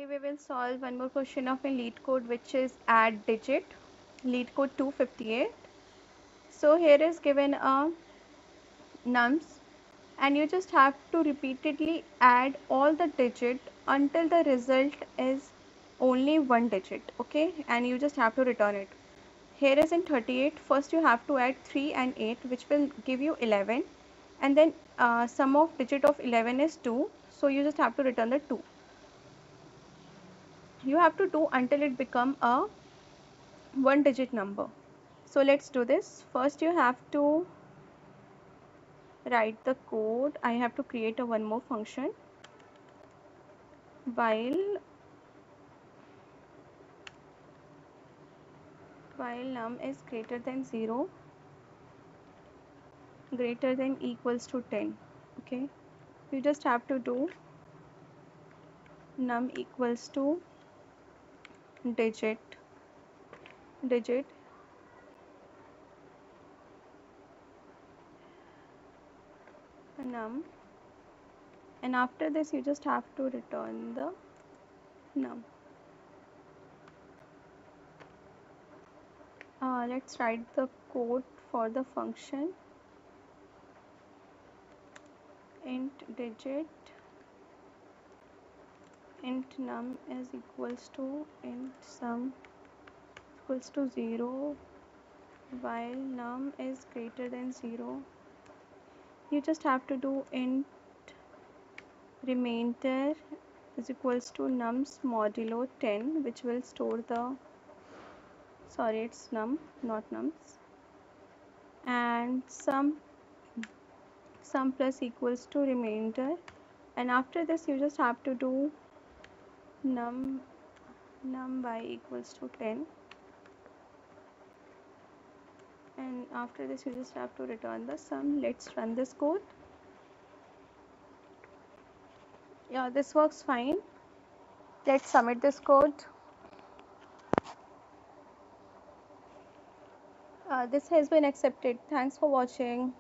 Today we will solve one more question of a LeetCode, which is add digit, LeetCode 258. So here is given a nums, and you just have to repeatedly add all the digit until the result is only one digit, okay, and you just have to return it. Here is in 38, first you have to add 3 and 8, which will give you 11, and then sum of digit of 11 is 2, so you just have to return the 2. You have to do until it become a one digit number. So let's do this. First you have to write the code. I have to create a one more function while num is greater than 0, greater than equals to 10. Okay, you just have to do num equals to digit num, and after this you just have to return the num. Let's write the code for the function. Int digit int num is equals to int sum equals to 0 while num is greater than 0. You just have to do int remainder is equals to nums modulo 10, which will store the, sorry, it's num, not nums, and sum plus equals to remainder, and after this you just have to do num by equals to 10, and after this you just have to return the sum. Let's run this code. Yeah, this works fine. Let's submit this code. This has been accepted. Thanks for watching.